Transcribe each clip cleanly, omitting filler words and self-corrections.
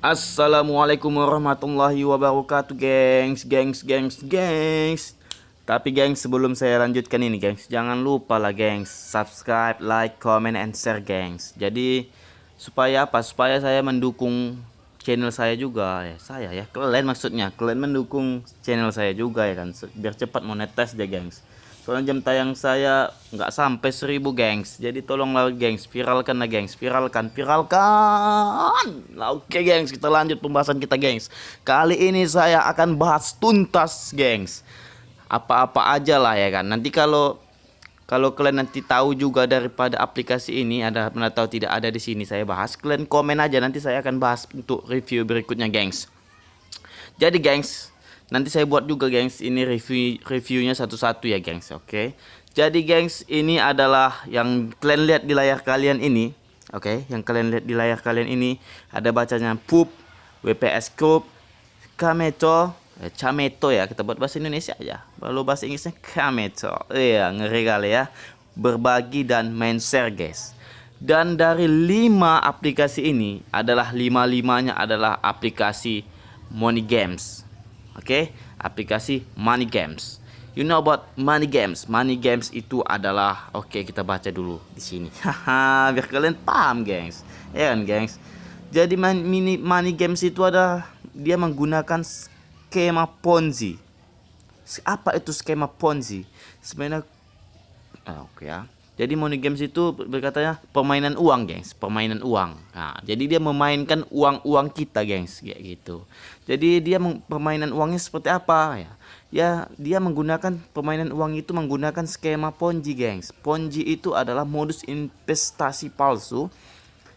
Assalamualaikum warahmatullahi wabarakatuh, gengs. Tapi gengs, sebelum saya lanjutkan ini gengs, jangan lupa lah gengs, subscribe, like, comment, and share gengs. Jadi supaya apa? Supaya saya mendukung channel saya juga ya. Kalian maksudnya, kalian mendukung channel saya juga ya kan, biar cepat monetize deh gengs. Soalnya jam tayang saya nggak sampai 1000 gengs. Jadi tolonglah gengs, viralkan lah gengs, viralkan. Nah, oke gengs, kita lanjut pembahasan kita gengs. Kali ini saya akan bahas tuntas gengs. Apa-apa aja lah ya kan. Nanti kalau kalau kalian nanti tahu juga daripada aplikasi ini ada pernah tahu tidak ada di sini saya bahas, kalian komen aja nanti saya akan bahas untuk review berikutnya gengs. Jadi gengs, nanti saya buat juga gengs ini reviewnya satu-satu ya gengs. Oke. Jadi gengs, ini adalah yang kalian lihat di layar kalian ini. Oke, yang kalian lihat di layar kalian ini ada bacanya PUP, WPS Group, Kameto, Cameto ya, kita buat bahasa Indonesia aja. Kalau bahasa Inggrisnya Kameto. Iya, ngeri kali ya. Berbagi dan main share guys. Dan dari 5 aplikasi ini adalah lima-limanya adalah aplikasi money games. Oke, aplikasi money games. You know about money games? Money games itu adalah, oke, kita baca dulu di sini. Haha, biar kalian paham, gengs. Ya kan, gengs? Jadi money games itu ada dia menggunakan skema Ponzi. Apa itu skema Ponzi? Sebenarnya oke ya. Jadi money games itu berkatanya permainan uang, gengs, permainan uang. Nah, jadi dia memainkan uang-uang kita, gengs, kayak gitu. Jadi dia permainan uangnya seperti apa ya? Ya, dia menggunakan permainan uang itu menggunakan skema Ponzi, gengs. Ponzi itu adalah modus investasi palsu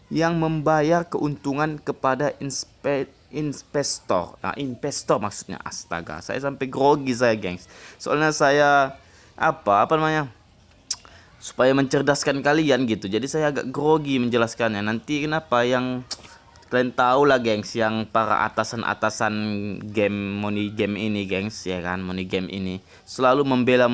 yang membayar keuntungan kepada investor. Nah, investor maksudnya, astaga, saya sampai grogi saya, gengs. Soalnya saya apa namanya? Supaya mencerdaskan kalian gitu. Jadi saya agak grogi menjelaskannya. Nanti kenapa yang kalian tahu lah gengs, yang para atasan-atasan game money game ini gengs ya kan, money game ini selalu membela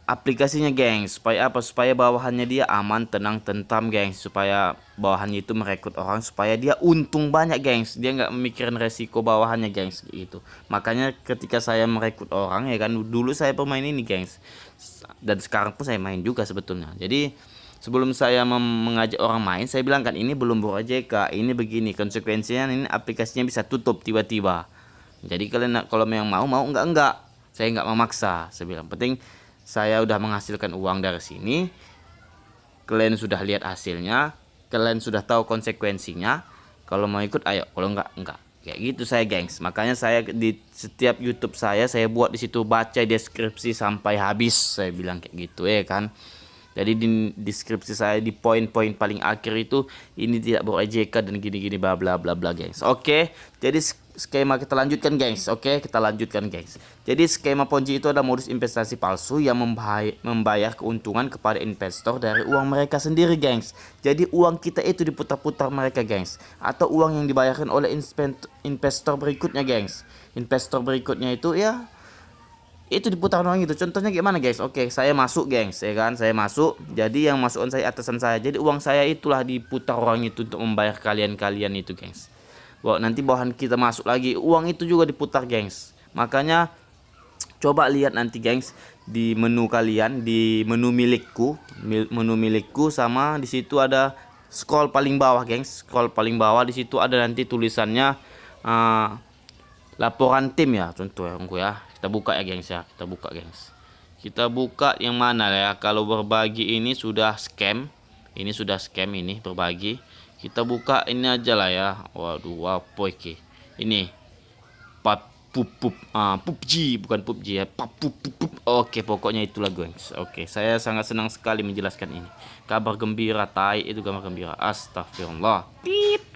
aplikasinya gengs, supaya apa? Supaya bawahannya dia aman, tenang, tentram gengs, supaya bawahannya itu merekrut orang supaya dia untung banyak gengs, dia nggak memikirin resiko bawahannya gengs gitu. Makanya ketika saya merekrut orang ya kan, dulu saya pemain ini gengs, dan sekarang pun saya main juga sebetulnya. Jadi sebelum saya mengajak orang main, saya bilang kan ini belum BroAJK, ini begini konsekuensinya, ini aplikasinya bisa tutup tiba-tiba. Jadi kalian kalau memang mau enggak, saya nggak memaksa. Saya bilang penting saya udah menghasilkan uang dari sini, kalian sudah lihat hasilnya, kalian sudah tahu konsekuensinya. Kalau mau ikut ayo, kalau enggak. Kayak gitu saya gengs. Makanya saya di setiap YouTube saya buat di situ baca deskripsi sampai habis. Saya bilang kayak gitu ya kan. Jadi di deskripsi saya di poin-poin paling akhir itu ini tidak BroAJK dan gini-gini bla bla bla bla gengs. Oke. Jadi skema kita lanjutkan gengs. Oke, kita lanjutkan gengs. Jadi skema Ponzi itu adalah modus investasi palsu yang membayar keuntungan kepada investor dari uang mereka sendiri gengs. Jadi uang kita itu diputar-putar mereka gengs, atau uang yang dibayarkan oleh investor berikutnya gengs. Investor berikutnya itu ya itu diputar uang itu. Contohnya gimana guys? Oke, saya masuk gengs ya kan, saya masuk, jadi yang masukan saya atasan saya, jadi uang saya itulah diputar orang itu untuk membayar kalian itu gengs. Nanti bawahan kita masuk lagi, uang itu juga diputar gengs. Makanya coba lihat nanti gengs di menu kalian, di menu milikku sama di situ ada scroll paling bawah gengs, scroll paling bawah di situ ada nanti tulisannya laporan tim ya, contoh ya. Kita buka ya gengs ya, kita buka yang mana ya. Kalau berbagi ini sudah scam, ini berbagi. Kita buka ini aja lah ya. Waduh, apa iki ini? PUBG, bukan PUBG ya, Oke, pokoknya itulah gengs. Oke, saya sangat senang sekali menjelaskan ini. Kabar gembira, itu kabar gembira, astagfirullah.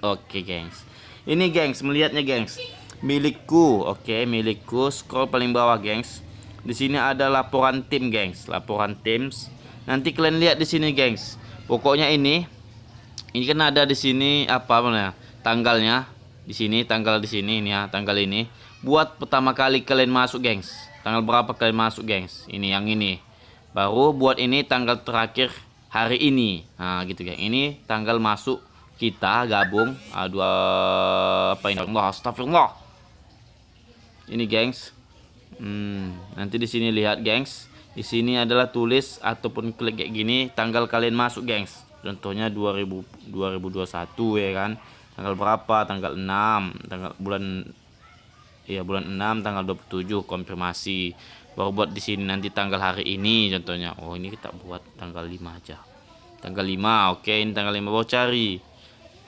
Oke gengs, ini gengs, melihatnya gengs, milikku. Oke, milikku, scroll paling bawah gengs. Di sini ada laporan tim gengs, laporan teams. Nanti kalian lihat di sini gengs. Pokoknya ini kan ada di sini apa namanya? Tanggalnya. Di sini tanggal, di sini ini ya, tanggal ini. Buat pertama kali kalian masuk gengs. Tanggal berapa kalian masuk gengs? Ini yang ini. Baru buat ini tanggal terakhir hari ini. Nah, gitu gengs. Ini tanggal masuk kita gabung. Aduh, apa ini? Allah, astagfirullah. Ini, gengs. Nanti di sini lihat, gengs. Di sini adalah tulis ataupun klik kayak gini tanggal kalian masuk, gengs. Contohnya 2021 ya kan. Tanggal berapa? Tanggal 6, bulan 6 tanggal 27 konfirmasi. Baru buat di sini nanti tanggal hari ini contohnya. Oh, ini kita buat tanggal 5 aja. Tanggal 5. Oke, ini tanggal 5 baru cari.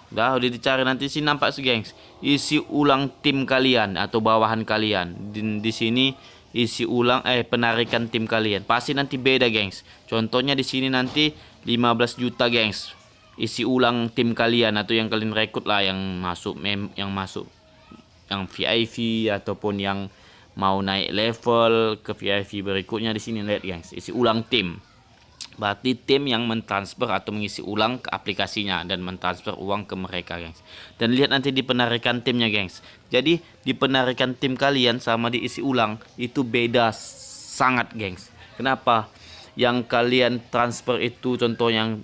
Udah dicari nanti sih nampak sih, gengs. Isi ulang tim kalian atau bawahan kalian. Di sini isi ulang penarikan tim kalian. Pasti nanti beda, gengs. Contohnya di sini nanti 15 juta, gengs. Isi ulang tim kalian atau yang kalian rekrut lah, yang masuk yang VIP ataupun yang mau naik level ke VIP berikutnya. Di sini lihat, gengs, isi ulang tim. Berarti tim yang mentransfer atau mengisi ulang ke aplikasinya dan mentransfer uang ke mereka, gengs. Dan lihat nanti di penarikan timnya, gengs. Jadi di penarikan tim kalian sama di isi ulang itu beda sangat, gengs. Kenapa? Yang kalian transfer itu contoh yang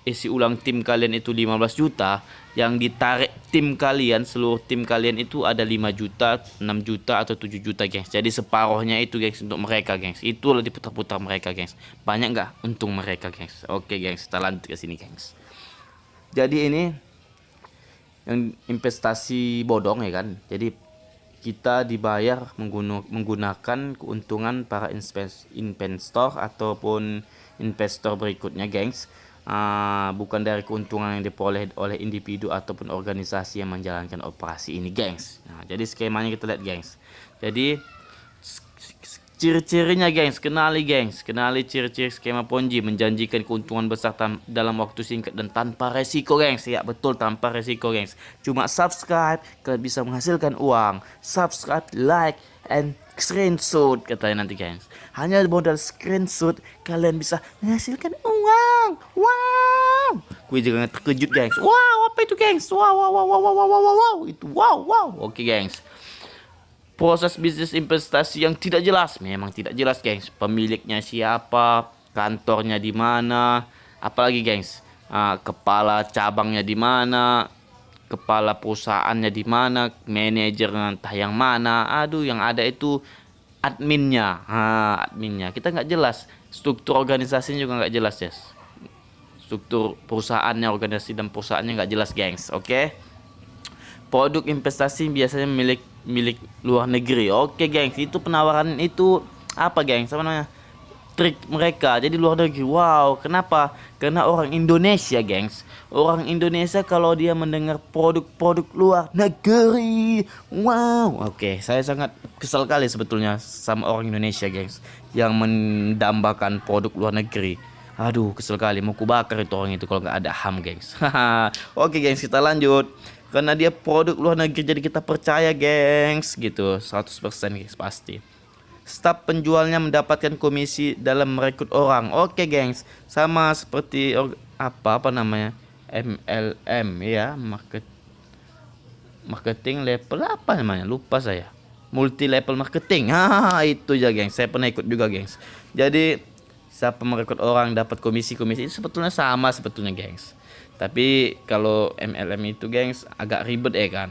isi ulang tim kalian itu 15 juta, yang ditarik tim kalian, seluruh tim kalian itu ada 5 juta, 6 juta atau 7 juta, gengs. Jadi separuhnya itu, gengs, untuk mereka, gengs. Itulah diputar-putar mereka, gengs. Banyak nggak untung mereka, gengs? Oke, gengs, kita lanjut ke sini, gengs. Jadi ini yang investasi bodong ya kan. Jadi kita dibayar menggunakan keuntungan para investor ataupun investor berikutnya, gengs. Bukan dari keuntungan yang diperoleh oleh individu ataupun organisasi yang menjalankan operasi ini, gengs. Nah, jadi skemanya kita lihat, gengs. Jadi ciri-cirinya, gengs, kenali ciri-ciri skema Ponzi. Menjanjikan keuntungan besar dalam waktu singkat dan tanpa resiko, gengs. Ya betul, tanpa resiko, gengs. Cuma subscribe kalian bisa menghasilkan uang. Subscribe, like, and screenshot katanya nanti, gengs. Hanya modal screenshot kalian bisa menghasilkan uang. Wow, gue juga terkejut, gengs. Wow, apa itu, gengs? Wow, itu wow. Oke, gengs. Proses bisnis investasi yang tidak jelas, memang tidak jelas, gengs. Pemiliknya siapa, kantornya di mana, apalagi, gengs, kepala cabangnya di mana, kepala perusahaannya di mana, manajer entah yang mana. Aduh, yang ada itu adminnya, adminnya kita nggak jelas. Struktur organisasinya juga nggak jelas, yes. Struktur perusahaannya, organisasi dan perusahaannya nggak jelas, gengs. Oke. Produk investasi biasanya milik luar negeri. Oke, gengs, itu penawaran itu apa, gengs? Apa namanya? Trik mereka. Jadi luar negeri. Wow, kenapa? Karena orang Indonesia, gengs. Orang Indonesia kalau dia mendengar produk-produk luar negeri, wow. Oke, saya sangat kesal kali sebetulnya sama orang Indonesia, gengs, yang mendambakan produk luar negeri. Aduh, kesel kali. Mau kubakar itu orang itu kalau nggak ada HAM, gengs. Oke, gengs, kita lanjut. Karena dia produk luar negeri jadi kita percaya, gengs, gitu. 100%, gengs, pasti. Staf penjualnya mendapatkan komisi dalam merekrut orang. Oke, gengs. Sama seperti apa namanya? MLM ya, marketing level apa namanya? Lupa saya. Multi level marketing. Itu ya, gengs. Saya pernah ikut juga, gengs. Jadi siapa merekrut orang dapat komisi itu sebetulnya sama sebetulnya, gengs. Tapi kalau MLM itu, gengs, agak ribet ya kan.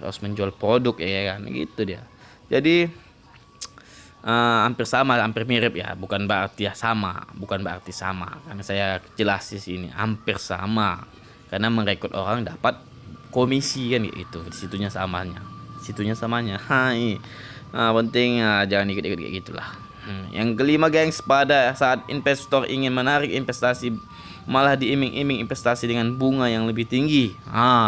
Harus menjual produk ya kan, gitu dia. Jadi hampir sama, hampir mirip ya. Bukan berarti sama. Karena saya jelas di sini hampir sama. Karena merekrut orang dapat komisi kan gitu. Situnya samanya. Hai. Penting jangan ikut-ikut kayak gitulah. Yang kelima, gengs, pada saat investor ingin menarik investasi malah diiming-iming investasi dengan bunga yang lebih tinggi.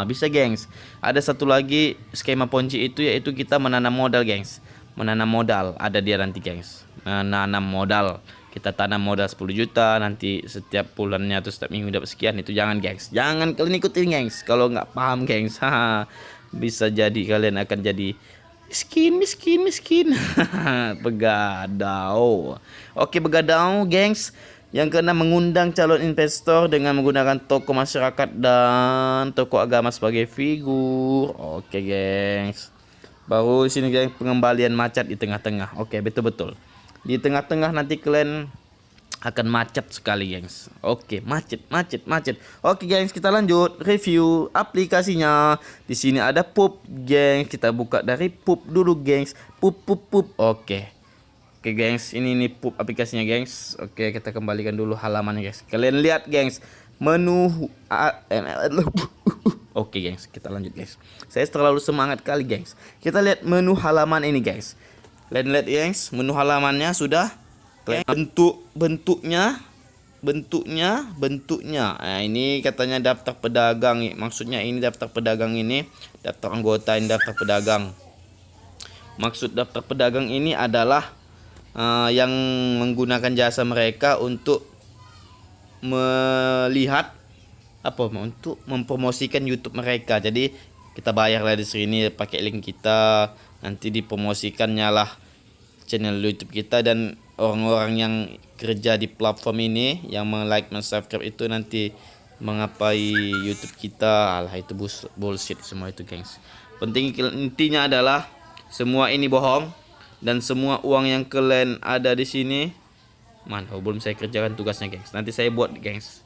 Bisa, gengs. Ada satu lagi skema Ponzi itu, yaitu kita menanam modal, gengs. Menanam modal, ada dia nanti, gengs. Menanam modal. Kita tanam modal 10 juta, nanti setiap bulannya atau setiap minggu dapat sekian. Itu jangan, gengs. Jangan kalian ikutin, gengs. Kalau nggak paham, gengs, bisa jadi kalian akan jadi miskin. Begadau. Oke, begadau, gengs. Yang keenam, mengundang calon investor dengan menggunakan tokoh masyarakat dan tokoh agama sebagai figur. Oke, gengs. Baru sini, gengs, pengembalian macet di tengah-tengah. Oke, betul. Di tengah-tengah nanti kalian akan macet sekali, gengs. Oke, macet. Oke, gengs, kita lanjut review aplikasinya. Di sini ada Pup, gengs. Kita buka dari Pup dulu, gengs. Pup. Oke, gengs, ini nih Pup aplikasinya, gengs. Oke, kita kembalikan dulu halamannya, gengs. Kalian lihat, gengs, menu Oke, gengs, kita lanjut, gengs. Saya terlalu semangat kali, gengs. Kita lihat menu halaman ini, gengs. Kalian lihat, gengs, menu halamannya sudah. Bentuknya. Nah, ini katanya daftar pedagang. Maksudnya ini daftar pedagang ini, daftar anggota, ini daftar pedagang. Maksud daftar pedagang ini adalah yang menggunakan jasa mereka untuk melihat untuk mempromosikan YouTube mereka. Jadi kita bayarlah di sini pakai link kita, nanti dipromosikannya lah channel YouTube kita, dan orang-orang yang kerja di platform ini yang like, subscribe itu nanti mengapai YouTube kita. Alah, itu bullshit semua itu, gengs. Intinya adalah semua ini bohong, dan semua uang yang kalian ada di sini belum saya kerjakan tugasnya, gengs. Nanti saya buat, gengs.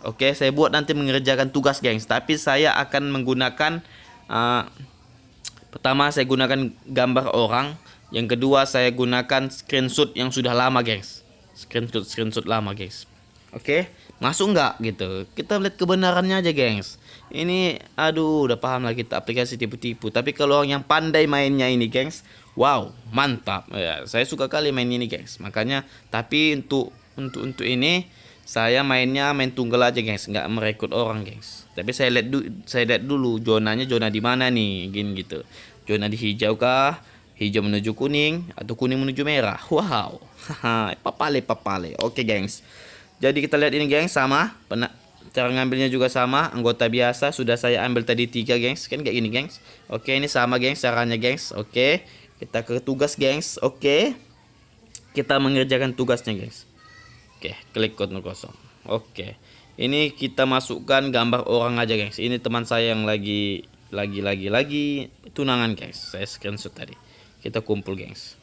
Oke, saya buat nanti mengerjakan tugas, gengs. Tapi saya akan menggunakan pertama saya gunakan gambar orang. Yang kedua saya gunakan screenshot yang sudah lama, gengs. Screenshot lama, gengs. Oke, masuk nggak gitu? Kita lihat kebenarannya aja, gengs. Ini udah paham lah kita aplikasi tipu-tipu. Tapi kalau orang yang pandai mainnya ini, gengs, wow, mantap. Ya, saya suka kali main ini, gengs. Makanya, tapi untuk ini saya main tunggal aja, gengs, nggak merekrut orang, gengs. Tapi saya lihat dulu zonanya zona di mana nih, gitu. Zona di hijau kah? Hijau menuju kuning atau kuning menuju merah. Wow. Papale. Oke, gengs. Jadi kita lihat ini, gengs, sama. Cara ngambilnya juga sama. Anggota biasa sudah saya ambil tadi 3, gengs. Kan kayak gini, gengs. Oke, ini sama, gengs, caranya, gengs. Oke. Kita ke tugas, gengs. Oke. Kita mengerjakan tugasnya, gengs. Oke, klik kode 0. Oke. Ini kita masukkan gambar orang aja, gengs. Ini teman saya yang lagi tunangan, gengs. Saya screenshot tadi. Kita kumpul, gengs.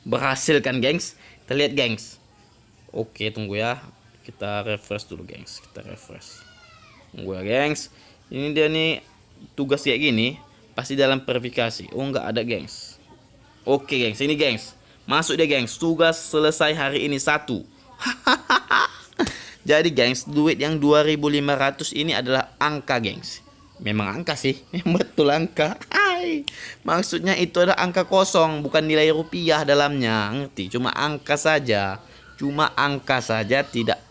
Berhasil kan, gengs? Kita lihat, gengs. Oke, tunggu ya. Kita refresh dulu, gengs. Tunggu ya, gengs. Ini dia nih tugas kayak gini. Pasti dalam verifikasi. Oh, nggak ada, gengs. Oke, gengs. Ini, gengs. Masuk deh, gengs. Tugas selesai hari ini 1. Jadi, gengs, duit yang 2.500 ini adalah angka, gengs. Memang angka sih. Betul angka. Maksudnya itu ada angka kosong, bukan nilai rupiah dalamnya, ngerti? Cuma angka saja, tidak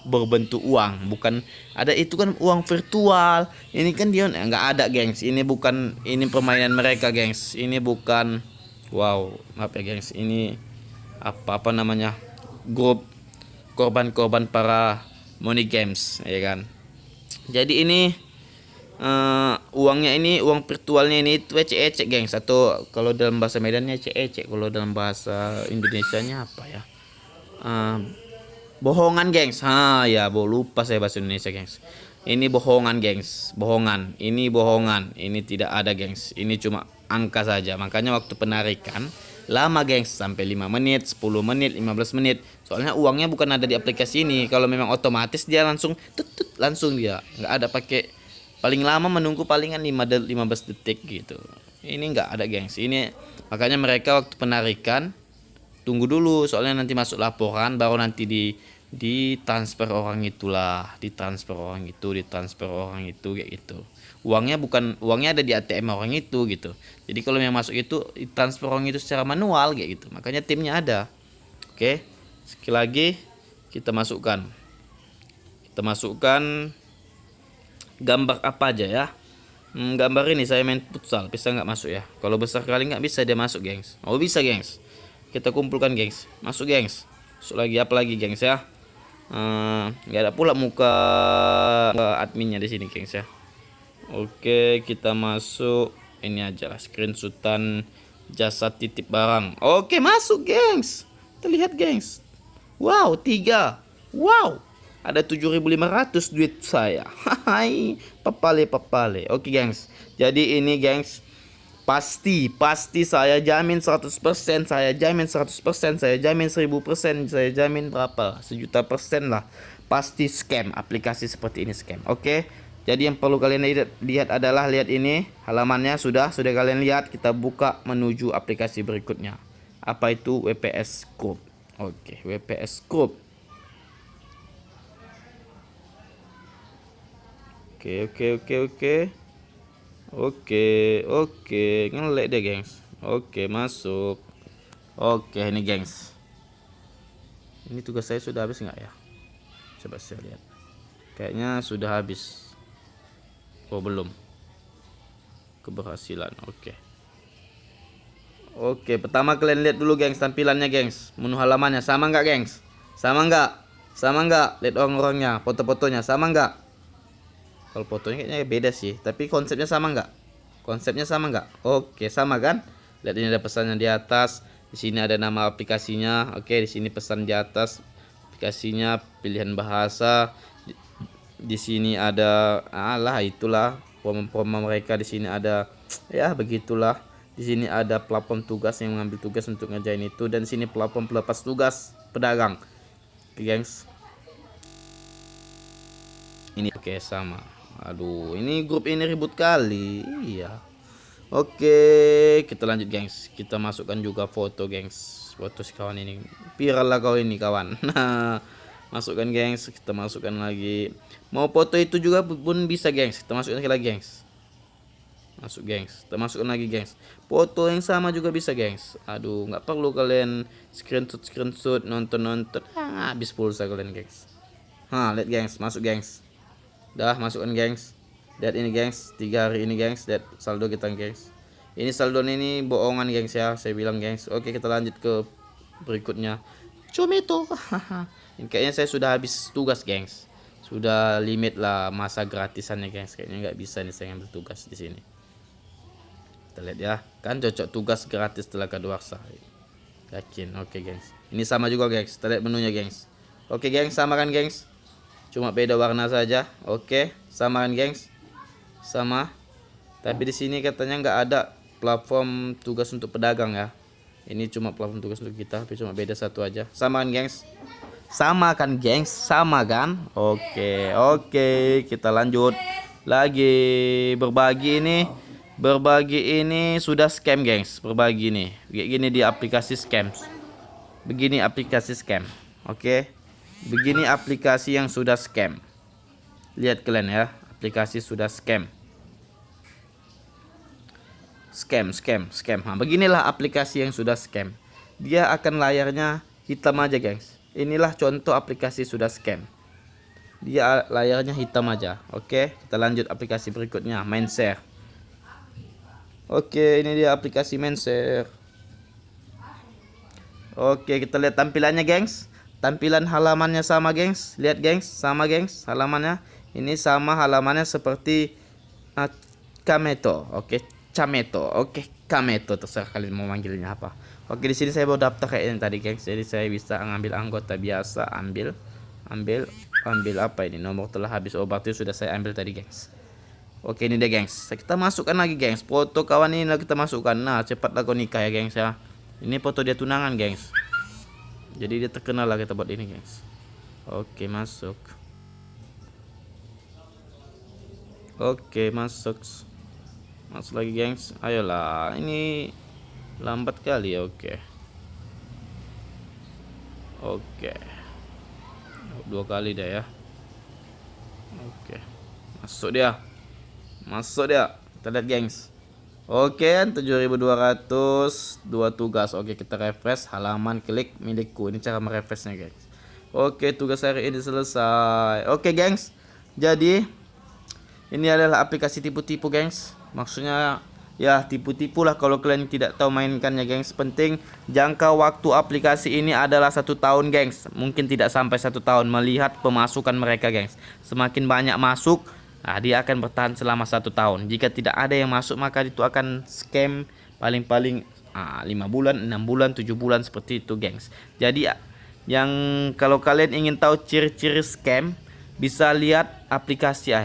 berbentuk uang. Bukan ada, itu kan uang virtual. Ini kan dia nggak ada, gengs. Ini permainan mereka, gengs. Ini bukan, wow, maaf ya, gengs. Ini apa namanya, grup korban para money games, ya kan? Jadi ini uangnya ini, uang virtualnya ini itu ecek-ecek, gengs. Atau kalau dalam bahasa Medannya ecek-ecek, kalau dalam bahasa Indonesianya apa ya, bohongan, gengs. Ya, lupa saya bahasa Indonesia, gengs. Ini bohongan, gengs. Ini bohongan. Ini tidak ada, gengs. Ini cuma angka saja. Makanya waktu penarikan lama, gengs, sampai 5 menit, 10 menit, 15 menit. Soalnya uangnya bukan ada di aplikasi ini. Kalau memang otomatis dia langsung langsung dia. Nggak ada pakai, paling lama menunggu palingan 15 detik gitu. Ini nggak ada, gengs. Ini makanya mereka waktu penarikan tunggu dulu, soalnya nanti masuk laporan, baru nanti ditransfer orang itulah, ditransfer orang itu kayak gitu. Uangnya ada di ATM orang itu gitu. Jadi kalau yang masuk itu ditransfer orang itu secara manual kayak gitu. Makanya timnya ada. Oke. Sekali lagi kita masukkan gambar apa aja ya. Gambar ini saya main futsal, bisa nggak masuk ya? Kalau besar kali nggak bisa dia masuk, gengs. Oh, bisa, gengs. Kita kumpulkan, gengs. Masuk, gengs. Masuk lagi, apa lagi, gengs ya? Nggak ada pula muka adminnya di sini, gengs ya. Oke, kita masuk ini aja lah, screenshotan jasa titip barang. Oke, masuk, gengs. Kita lihat, gengs. Wow, 3. Wow. Ada 7.500 duit saya. Hai, papale. Oke, gengs. Jadi ini, gengs, Pasti saya jamin 100%, saya jamin 100%, saya jamin 1000%, saya jamin berapa? 1.000.000% lah. Pasti scam, aplikasi seperti ini scam. Oke. Jadi yang perlu kalian lihat adalah lihat ini halamannya sudah kalian lihat. Kita buka menuju aplikasi berikutnya. Apa itu WPS Group? Oke, WPS Group. Oke, ngelek deh gengs. Oke, masuk. Oke, ini gengs. Ini tugas saya sudah habis nggak ya? Coba saya lihat. Kayaknya sudah habis. Oh, belum. Keberhasilan. Oke, pertama kalian lihat dulu gengs tampilannya gengs. Menu halamannya sama nggak gengs? Sama nggak? Lihat orang-orangnya, foto-fotonya sama nggak? Kalau fotonya kayaknya beda sih, tapi konsepnya sama nggak? Oke, sama kan? Lihat ini ada pesannya di atas. Di sini ada nama aplikasinya. Oke, di sini pesan di atas aplikasinya, pilihan bahasa. Di sini ada itulah form mereka. Di sini ada ya begitulah. Di sini ada platform tugas yang mengambil tugas untuk ngerjain itu, dan di sini platform pelepas tugas pedagang. Oke, gengs. Ini oke sama. Aduh, ini grup ini ribut kali. Iya. Oke, kita lanjut gengs. Kita masukkan juga foto gengs. Foto si kawan ini. Viral lah kau ini kawan. Nah, masukkan gengs. Kita masukkan lagi. Mau foto itu juga pun bisa gengs. Kita masukkan lagi gengs. Masuk gengs. Kita masukkan lagi gengs. Foto yang sama juga bisa gengs. Aduh, nggak perlu kalian screenshot nonton. Habis pulsa kalian gengs. Lihat gengs, masuk gengs. Dah masukkan gengs. Lihat ini gengs, 3 hari ini gengs. Lihat saldo kita gengs. Ini saldo ini bohongan gengs ya, saya bilang gengs. Oke, kita lanjut ke berikutnya. Cometo. Ini kayaknya saya sudah habis tugas gengs. Sudah limit lah masa gratisannya gengs. Kayaknya nggak bisa nih saya ambil tugas di sini. Kita lihat ya, kan cocok tugas gratis setelah kadaluarsa. Yakin. Oke gengs. Ini sama juga gengs. Kita lihat menunya gengs. Oke gengs, sama kan gengs? Cuma beda warna saja. Oke, sama kan gengs? Sama. Tapi di sini katanya nggak ada platform tugas untuk pedagang ya. Ini cuma platform tugas untuk kita, tapi cuma beda satu aja. Sama kan gengs? Sama kan gengs? Sama kan? Oke, kita lanjut lagi. Berbagi ini sudah scam gengs. Berbagi nih. Kayak gini di aplikasi scam. Begini aplikasi scam. Oke. Begini aplikasi yang sudah scam. Lihat kalian ya, aplikasi sudah scam. Scam. Beginilah aplikasi yang sudah scam. Dia akan layarnya hitam aja, gengs. Inilah contoh aplikasi sudah scam. Dia layarnya hitam aja. Oke, kita lanjut aplikasi berikutnya, Mindshare. Oke, ini dia aplikasi Mindshare. Oke, kita lihat tampilannya, gengs. Tampilan halamannya sama gengs. Lihat gengs, sama gengs halamannya. Ini sama halamannya seperti Kameto. Oke, Cameto. Oke, Kameto, terserah kalian mau manggilnya apa. Oke, di sini saya baru daftar kayak yang tadi gengs. Jadi saya bisa ngambil anggota biasa, ambil apa ini? Nomor telah habis. Oh, berarti sudah saya ambil tadi gengs. Oke, ini deh gengs. Kita masukkan lagi gengs. Foto kawan ini kita masukkan. Nah, cepatlah kau nikah ya gengs ya. Ini foto dia tunangan gengs. Jadi dia terkenal lah kita buat ini gengs. Oke, masuk. Oke, masuk lagi gengs. Ayolah, ini lambat kali ya. Oke, 2 kali dah ya. Oke, masuk dia. Kita lihat gengs. Oke, 7.200 2 tugas. Oke, kita refresh halaman, klik milikku. Ini cara merefreshnya gengs. Oke, tugas hari ini selesai. Oke gengs, jadi ini adalah aplikasi tipu-tipu gengs. Maksudnya ya tipu-tipu lah kalau kalian tidak tahu mainkannya gengs. Penting jangka waktu aplikasi ini adalah 1 tahun gengs. Mungkin tidak sampai 1 tahun, melihat pemasukan mereka gengs. Semakin banyak masuk, nah, dia akan bertahan selama 1 tahun. Jika tidak ada yang masuk, maka itu akan scam paling-paling 5 bulan, 6 bulan, 7 bulan seperti itu gengs. Jadi yang kalau kalian ingin tahu ciri-ciri scam, bisa lihat aplikasi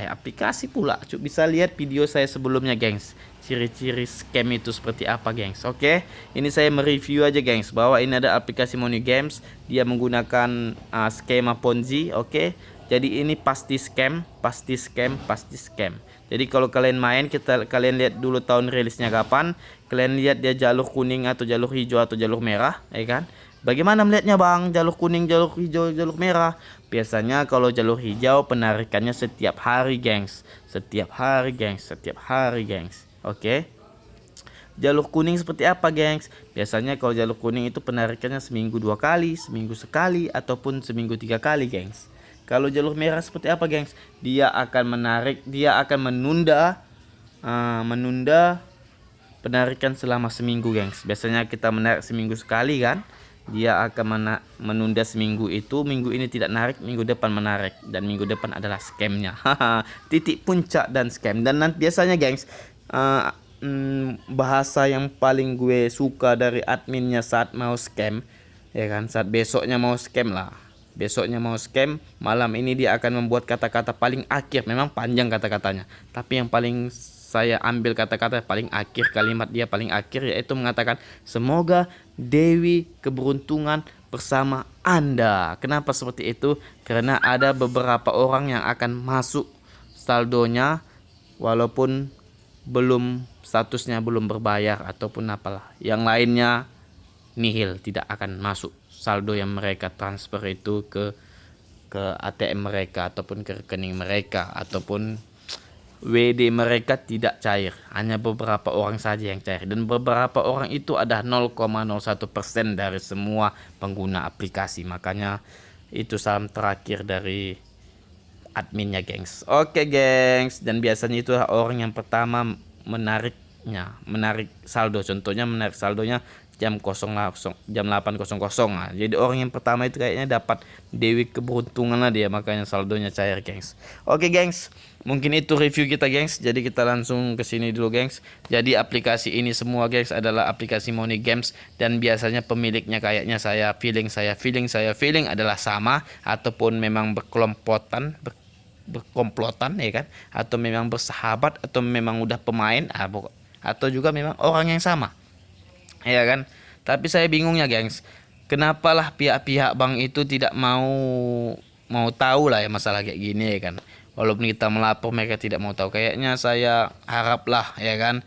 pula, bisa lihat video saya sebelumnya, gengs. Ciri-ciri scam itu seperti apa, gengs. Oke, ini saya mereview aja, gengs, bahwa ini ada aplikasi Money Games, dia menggunakan skema Ponzi. Oke, jadi ini pasti scam, pasti scam, pasti scam. Jadi kalau kalian main, kalian lihat dulu tahun rilisnya kapan, kalian lihat dia jalur kuning atau jalur hijau atau jalur merah, ya kan? Bagaimana melihatnya, bang? Jalur kuning, jalur hijau, jalur merah. Biasanya kalau jalur hijau penarikannya setiap hari, gengs. Setiap hari, gengs. Setiap hari, gengs. Oke. Jalur kuning seperti apa, gengs? Biasanya kalau jalur kuning itu penarikannya seminggu 2 kali, seminggu sekali, ataupun seminggu 3 kali, gengs. Kalau jalur merah seperti apa, gengs? Dia akan menunda penarikan selama seminggu, gengs. Biasanya kita menarik seminggu sekali kan? Dia akan menunda seminggu itu, minggu ini tidak narik, minggu depan menarik, dan minggu depan adalah scamnya. Titik puncak dan scam. Dan nanti biasanya, gengs, bahasa yang paling gue suka dari adminnya saat mau scam, ya kan, saat besoknya mau scam lah, besoknya mau scam, malam ini dia akan membuat kata-kata paling akhir. Memang panjang kata-katanya, tapi yang paling saya ambil kata-kata paling akhir, kalimat dia paling akhir, yaitu mengatakan, semoga Dewi keberuntungan bersama Anda. Kenapa seperti itu? Karena ada beberapa orang yang akan masuk saldonya walaupun statusnya belum berbayar ataupun apalah. Yang lainnya nihil, tidak akan masuk saldo yang mereka transfer itu ke ATM mereka ataupun ke rekening mereka, ataupun WD mereka tidak cair. Hanya beberapa orang saja yang cair, dan beberapa orang itu ada 0,01% dari semua pengguna aplikasi. Makanya itu salam terakhir dari adminnya, gengs. Oke, gengs, dan biasanya itu orang yang pertama menarik saldo. Contohnya menarik saldonya jam 8.00. Nah, jadi orang yang pertama itu kayaknya dapat Dewi keberuntungan lah dia, makanya saldonya cair, gengs. Oke, gengs, mungkin itu review kita, gengs. Jadi kita langsung ke sini dulu, gengs. Jadi aplikasi ini semua, gengs, adalah aplikasi Money Games, dan biasanya pemiliknya kayaknya saya feeling adalah sama, ataupun memang berkomplotan, ya kan, atau memang bersahabat, atau memang udah pemain, atau juga memang orang yang sama, ya kan. Tapi saya bingungnya, gengs, kenapalah pihak-pihak bank itu tidak mau tahu lah ya masalah kayak gini, ya kan. Walaupun kita melapor, mereka tidak mau tahu. Kayaknya saya haraplah, ya kan,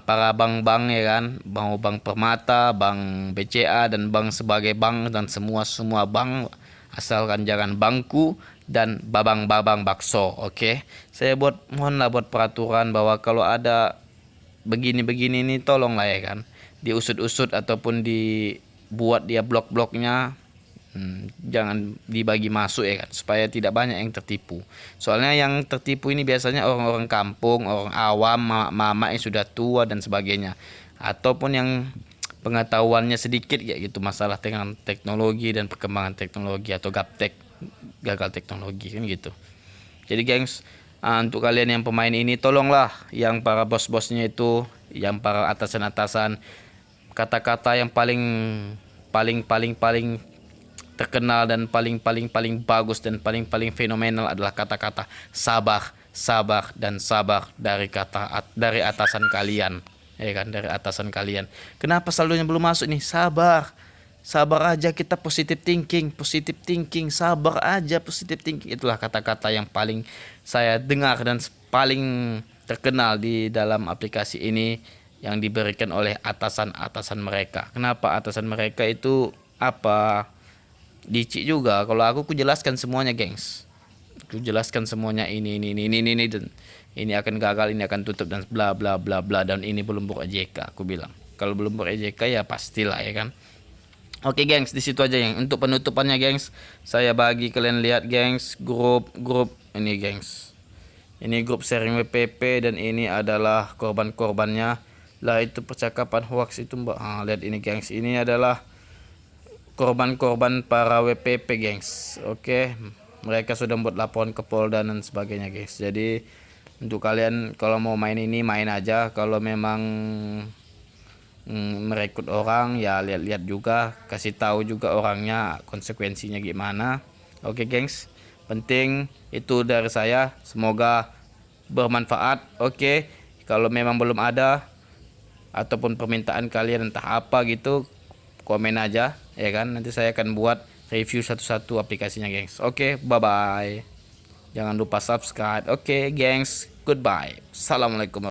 para bank-bank, ya kan, mau Bank Permata, Bank BCA, dan bank sebagai bank, dan semua bank, asalkan jangan bangku dan babang-babang bakso. Oke, saya mohonlah buat peraturan bahwa kalau ada begini-begini ini, tolonglah, ya kan, diusut-usut ataupun dibuat dia blok-bloknya. Jangan dibagi masuk, ya kan, supaya tidak banyak yang tertipu. Soalnya yang tertipu ini biasanya orang-orang kampung, orang awam, mama yang sudah tua dan sebagainya, ataupun yang pengetahuannya sedikit ya gitu, masalah dengan teknologi dan perkembangan teknologi, atau gaptek, gagal teknologi, kan gitu. Jadi, gengs, untuk kalian yang pemain ini, tolonglah yang para bos-bosnya itu, yang para atasan-atasan, kata-kata yang paling terkenal dan paling bagus dan paling fenomenal adalah kata-kata sabar, dan sabar dari atasan kalian, ya kan, dari atasan kalian. Kenapa saldonya belum masuk nih? Sabar aja, kita positive thinking, sabar aja, positive thinking. Itulah kata-kata yang paling saya dengar dan paling terkenal di dalam aplikasi ini, yang diberikan oleh atasan mereka. Kenapa atasan mereka itu licik juga. Kalau aku jelaskan semuanya, gengs. Aku jelaskan semuanya, ini dan ini akan gagal, ini akan tutup, dan bla bla bla bla, dan ini belum ber-EJK. Aku bilang, kalau belum ber-EJK ya pastilah, ya kan. Oke, gengs, di situ aja yang untuk penutupannya, gengs. Saya bagi kalian lihat, gengs, grup ini, gengs. Ini grup sharing WPP, dan ini adalah korban-korbannya. Lah, itu percakapan hoax itu, Mbak. Lihat ini, gengs. Ini adalah korban-korban para WPP, gengs. Oke, mereka sudah membuat laporan ke Polda dan sebagainya, gengs. Jadi untuk kalian kalau mau main ini, main aja. Kalau memang merekrut orang, ya lihat-lihat juga, kasih tahu juga orangnya konsekuensinya gimana. Oke, gengs, Penting itu dari saya, semoga bermanfaat. Oke, kalau memang belum ada ataupun permintaan kalian entah apa gitu, komen aja ya kan, nanti saya akan buat review satu-satu aplikasinya gengs. Oke, bye bye, jangan lupa subscribe. Oke gengs, goodbye, assalamualaikum.